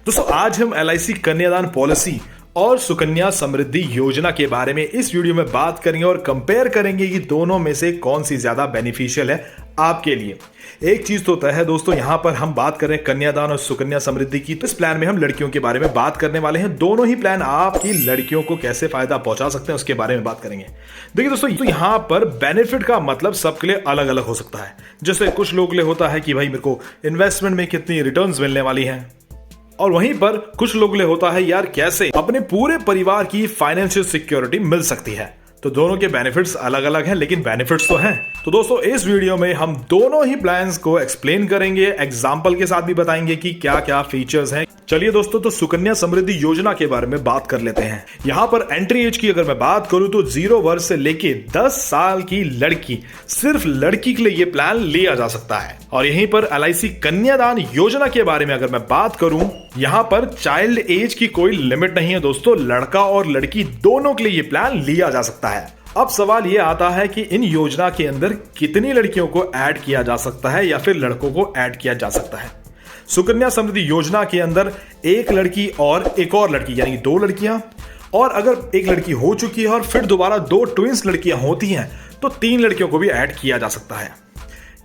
दोस्तों आज हम LIC कन्यादान पॉलिसी और सुकन्या समृद्धि योजना के बारे में इस वीडियो में बात करेंगे और कंपेयर करेंगे कि दोनों में से कौन सी ज्यादा बेनिफिशियल है आपके लिए। एक चीज तो तय है दोस्तों, यहां पर हम बात कर रहे हैं कन्यादान और सुकन्या समृद्धि की, तो इस प्लान में हम लड़कियों के बारे में बात करने वाले हैं। दोनों ही प्लान आपकी लड़कियों को कैसे फायदा पहुंचा सकते हैं उसके बारे में बात करेंगे। देखिए दोस्तों, तो यहां पर बेनिफिट का मतलब सबके लिए अलग अलग हो सकता है। जैसे कुछ लोग के लिए होता है कि भाई मेरे को इन्वेस्टमेंट में कितनी रिटर्न्स मिलने वाली हैं, और वहीं पर कुछ लोग लिए होता है यार कैसे अपने पूरे परिवार की फाइनेंशियल सिक्योरिटी मिल सकती है। तो दोनों के बेनिफिट्स अलग अलग हैं, लेकिन बेनिफिट्स तो हैं। तो दोस्तों इस वीडियो में हम दोनों ही प्लान्स को एक्सप्लेन करेंगे, एग्जांपल के साथ भी बताएंगे कि क्या क्या फीचर्स हैं। चलिए दोस्तों, तो सुकन्या समृद्धि योजना के बारे में बात कर लेते हैं। यहाँ पर एंट्री एज की अगर मैं बात करूं तो 0 वर्ष से लेके 10 साल की लड़की, सिर्फ लड़की के लिए ये प्लान लिया जा सकता है। और यहीं पर LIC कन्यादान योजना के बारे में अगर मैं बात करूं, यहाँ पर चाइल्ड एज की कोई लिमिट नहीं है दोस्तों, लड़का और लड़की दोनों के लिए ये प्लान लिया जा सकता है। अब सवाल ये आता है कि इन योजना के अंदर कितनी लड़कियों को ऐड किया जा सकता है या फिर लड़कों को ऐड किया जा सकता है। सुकन्या समृद्धि योजना के अंदर एक लड़की और एक और लड़की यानी 2 लड़कियां, और अगर एक लड़की हो चुकी है और फिर दोबारा 2 ट्विंस लड़कियां होती हैं तो 3 लड़कियों को भी ऐड किया जा सकता है।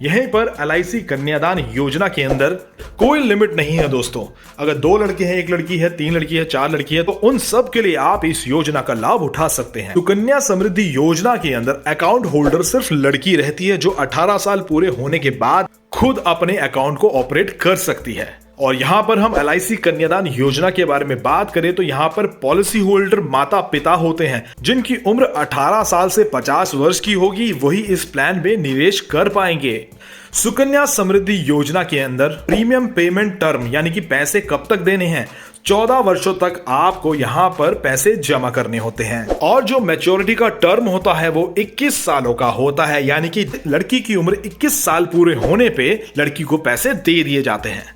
यहीं पर LIC कन्यादान योजना के अंदर कोई लिमिट नहीं है दोस्तों। अगर 2 लड़के हैं, 1 लड़की है, 3 लड़की है, 4 लड़की है, तो उन सब के लिए आप इस योजना का लाभ उठा सकते हैं। सुकन्या समृद्धि योजना के अंदर अकाउंट होल्डर सिर्फ लड़की रहती है, जो 18 साल पूरे होने के बाद खुद अपने अकाउंट को ऑपरेट कर सकती है। और यहां पर हम LIC कन्यादान योजना के बारे में बात करें तो यहां पर पॉलिसी होल्डर माता पिता होते हैं, जिनकी उम्र 18 साल से 50 वर्ष की होगी, वही इस प्लान में निवेश कर पाएंगे। सुकन्या समृद्धि योजना के अंदर प्रीमियम पेमेंट टर्म यानी कि पैसे कब तक देने हैं, 14 वर्षों तक आपको यहां पर पैसे जमा करने होते हैं। और जो मैच्योरिटी का टर्म होता है वो 21 सालों का होता है, यानी कि लड़की की उम्र 21 साल पूरे होने पे लड़की को पैसे दे दिए जाते हैं।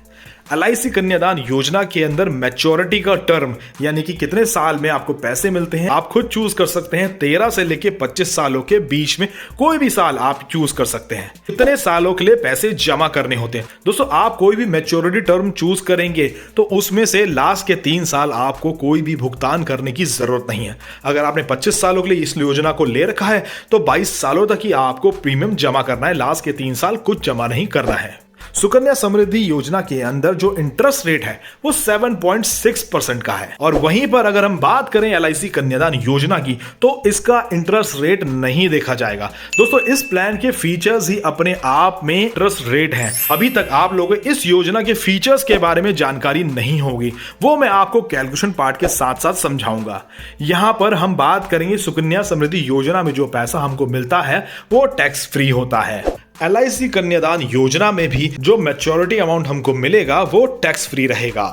LIC कन्यादान योजना के अंदर मैच्योरिटी का टर्म यानी कि कितने साल में आपको पैसे मिलते हैं, आप खुद चूज कर सकते हैं। 13 से लेके 25 सालों के बीच में कोई भी साल आप चूज कर सकते हैं, कितने सालों के लिए पैसे जमा करने होते हैं। दोस्तों आप कोई भी मैच्योरिटी टर्म चूज करेंगे तो उसमें से लास्ट के 3 साल आपको कोई भी भुगतान करने की जरूरत नहीं है। अगर आपने 25 सालों के लिए इस योजना को ले रखा है तो 22 सालों तक ही आपको प्रीमियम जमा करना है, लास्ट के 3 साल कुछ जमा नहीं करना है। सुकन्या समृद्धि योजना के अंदर जो इंटरेस्ट रेट है वो 7.6% का है, और वहीं पर अगर हम बात करें LIC कन्यादान योजना की तो इसका इंटरेस्ट रेट नहीं देखा जाएगा। दोस्तों इस प्लान के फीचर्स ही अपने आप में इंटरेस्ट रेट हैं। अभी तक आप लोगों को इस योजना के फीचर्स के बारे में जानकारी नहीं होगी, वो मैं आपको कैलकुलेशन पार्ट के साथ साथ समझाऊंगा। यहां पर हम बात करेंगे सुकन्या समृद्धि योजना में जो पैसा हमको मिलता है वो टैक्स फ्री होता है। LIC कन्यादान योजना में भी जो मैच्योरिटी अमाउंट हमको मिलेगा वो टैक्स फ्री रहेगा।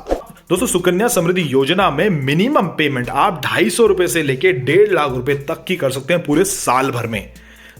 दोस्तों सुकन्या समृद्धि योजना में मिनिमम पेमेंट आप 250 रुपए से लेके 1.5 लाख रुपए तक की कर सकते हैं पूरे साल भर में।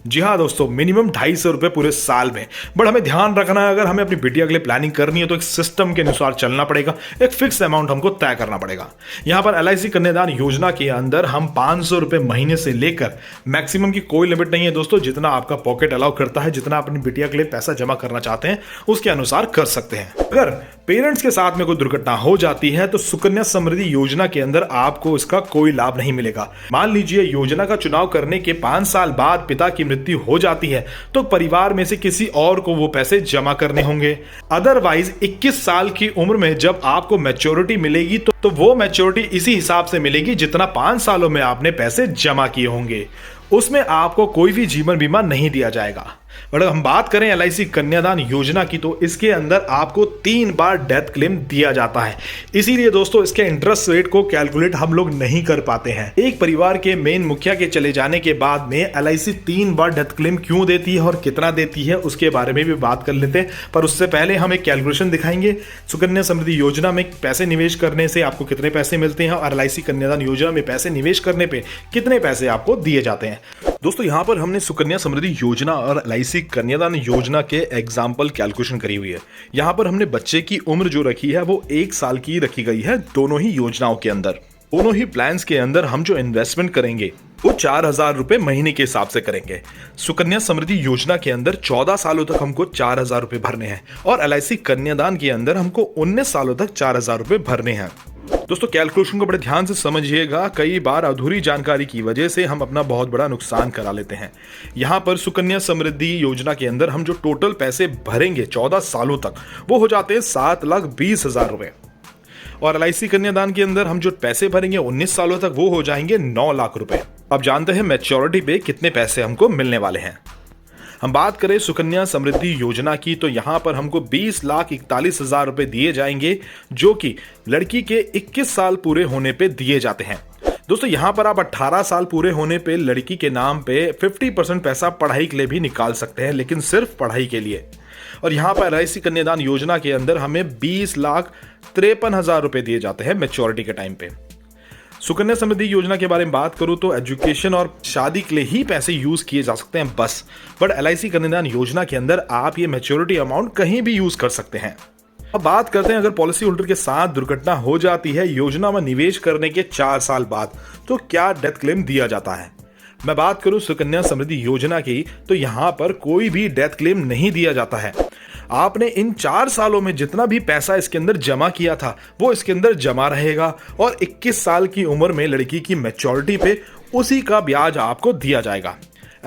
जी हाँ दोस्तों, मिनिमम 250 रुपए पूरे साल में। बट हमें ध्यान रखना है, अगर हमें अपनी बिटिया के लिए प्लानिंग करनी है तो एक सिस्टम के अनुसार चलना पड़ेगा, एक फिक्स अमाउंट हमको तय करना पड़ेगा। यहां पर LIC कन्यादान योजना के अंदर हम 500 रुपए महीने से लेकर मैक्सिमम की कोई लिमिट नहीं है दोस्तों, जितना आपका पॉकेट अलाउ करता है, जितना अपनी बिटिया के लिए पैसा जमा करना चाहते हैं उसके अनुसार कर सकते हैं। अगर पेरेंट्स के साथ में कोई दुर्घटना हो जाती है तो सुकन्या समृद्धि योजना के अंदर आपको इसका कोई लाभ नहीं मिलेगा। मान लीजिए योजना का चुनाव करने के 5 साल बाद पिता की मृत्यु हो जाती है तो परिवार में से किसी और को वो पैसे जमा करने होंगे। अदरवाइज 21 साल की उम्र में जब आपको मैच्योरिटी मिलेगी तो वो मैच्योरिटी इसी हिसाब से मिलेगी जितना 5 सालों में आपने पैसे जमा किए होंगे। उसमें आपको कोई भी जीवन बीमा नहीं दिया जाएगा। अगर हम बात करें LIC कन्यादान योजना की तो इसके अंदर आपको 3 बार डेथ क्लेम दिया जाता है। इसीलिए दोस्तों इसके इंटरेस्ट रेट को कैलकुलेट हम लोग नहीं कर पाते हैं। एक परिवार के मेन मुखिया के चले जाने के बाद में LIC 3 बार डेथ क्लेम क्यों देती है और कितना देती है उसके बारे में भी बात कर लेते हैं, पर उससे पहले हम एक कैलकुलेशन दिखाएंगे। सुकन्या समृद्धि योजना में पैसे निवेश करने से आपको कितने पैसे मिलते हैं और LIC कन्यादान योजना में पैसे निवेश करने पे कितने पैसे आपको दिए जाते हैं। दोस्तों यहाँ पर हमने सुकन्या समृद्धि योजना और LIC कन्यादान योजना के एग्जाम्पल कैलकुलेशन करी हुई है। यहाँ पर हमने बच्चे की उम्र जो रखी है वो 1 साल की रखी गई है दोनों ही योजनाओं के अंदर। दोनों ही प्लान्स के अंदर हम जो इन्वेस्टमेंट करेंगे वो 4,000 रुपए महीने के हिसाब से करेंगे। सुकन्या समृद्धि योजना के अंदर 14 सालों तक हमको 4,000 रुपए भरने हैं और LIC कन्यादान के अंदर हमको 19 सालों तक 4,000 रुपए भरने हैं। दोस्तों कैलकुलेशन को बड़े ध्यान से समझिएगा, कई बार अधूरी जानकारी की वजह से हम अपना बहुत बड़ा नुकसान करा लेते हैं। यहाँ पर सुकन्या समृद्धि योजना के अंदर हम जो टोटल पैसे भरेंगे 14 सालों तक वो हो जाते हैं 7,20,000 रुपए और LIC कन्यादान के अंदर हम जो पैसे भरेंगे 19 सालों तक वो हो जाएंगे 9 लाख रुपए। अब जानते हैं मैच्योरिटी पे कितने पैसे हमको मिलने वाले हैं। हम बात करें सुकन्या समृद्धि योजना की तो यहाँ पर हमको 20,41,000 रुपए दिए जाएंगे जो कि लड़की के 21 साल पूरे होने पे दिए जाते हैं। दोस्तों यहाँ पर आप 18 साल पूरे होने पे लड़की के नाम पे 50% पैसा पढ़ाई के लिए भी निकाल सकते हैं, लेकिन सिर्फ पढ़ाई के लिए। और यहाँ पर LIC कन्यादान योजना के अंदर हमें 20,53,000 रुपए दिए जाते हैं मैच्योरिटी के टाइम पे। सुकन्या समृद्धि योजना के बारे में बात करूं तो एजुकेशन और शादी के लिए ही पैसे यूज किए जा सकते हैं बस, बट LIC कन्यादान योजना के अंदर आप ये मैच्योरिटी अमाउंट कहीं भी यूज कर सकते हैं। अब बात करते हैं अगर पॉलिसी होल्डर के साथ दुर्घटना हो जाती है योजना में निवेश करने के 4 साल बाद तो क्या डेथ क्लेम दिया जाता है। मैं बात करूं सुकन्या समृद्धि योजना की तो यहाँ पर कोई भी डेथ क्लेम नहीं दिया जाता है। आपने इन 4 सालों में जितना भी पैसा इसके अंदर जमा किया था वो इसके अंदर जमा रहेगा और 21 साल की उम्र में लड़की की मैच्योरिटी पे उसी का ब्याज आपको दिया जाएगा।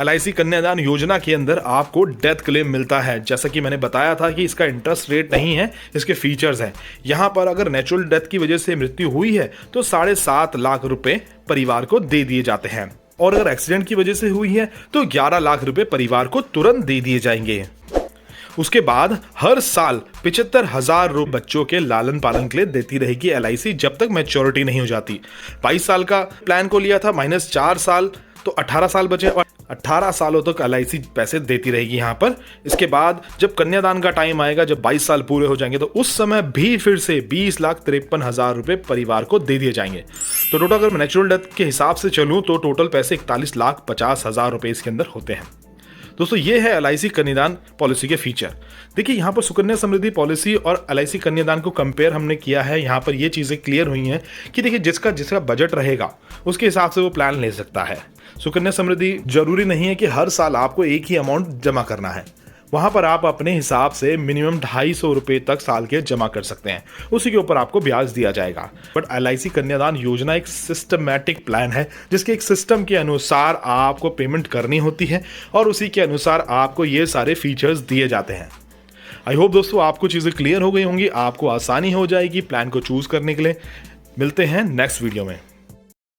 LIC कन्यादान योजना के अंदर आपको डेथ क्लेम मिलता है। जैसा कि मैंने बताया था कि इसका इंटरेस्ट रेट नहीं है, इसके फीचर्स हैं। यहाँ पर अगर नेचुरल डेथ की वजह से मृत्यु हुई है तो 7.5 लाख रुपए परिवार को दे दिए जाते हैं और अगर एक्सीडेंट की वजह से हुई है तो 11 लाख रुपए परिवार को तुरंत दे दिए जाएंगे। उसके बाद हर साल 75,000 रुपए बच्चों के लालन पालन के लिए देती रहेगी LIC जब तक मैच्योरिटी नहीं हो जाती। 22 साल का प्लान को लिया था -4 साल तो 18 साल बचे और 18 सालों तक LIC पैसे देती रहेगी यहाँ पर। इसके बाद जब कन्यादान का टाइम आएगा, जब 22 साल पूरे हो जाएंगे तो उस समय भी फिर से 20,53,000 रुपए परिवार को दे दिए जाएंगे। तो टोटल अगर मैं नेचुरल डेथ के हिसाब से चलूँ तो टोटल पैसे 41,50,000 रुपए इसके अंदर होते हैं। दोस्तों ये है LIC कन्यादान पॉलिसी के फीचर। देखिए यहाँ पर सुकन्या समृद्धि पॉलिसी और LIC कन्यादान को कंपेयर हमने किया है। यहाँ पर ये चीज़ें क्लियर हुई हैं कि देखिए जिसका बजट रहेगा उसके हिसाब से वो प्लान ले सकता है। सुकन्या समृद्धि जरूरी नहीं है कि हर साल आपको एक ही अमाउंट जमा करना है, वहाँ पर आप अपने हिसाब से मिनिमम 250 रुपये तक साल के जमा कर सकते हैं, उसी के ऊपर आपको ब्याज दिया जाएगा। बट LIC कन्यादान योजना एक सिस्टमैटिक प्लान है जिसके एक सिस्टम के अनुसार आपको पेमेंट करनी होती है और उसी के अनुसार आपको ये सारे फीचर्स दिए जाते हैं। आई होप दोस्तों आपको चीज़ें क्लियर हो गई होंगी, आपको आसानी हो जाएगी प्लान को चूज करने के लिए। मिलते हैं नेक्स्ट वीडियो में।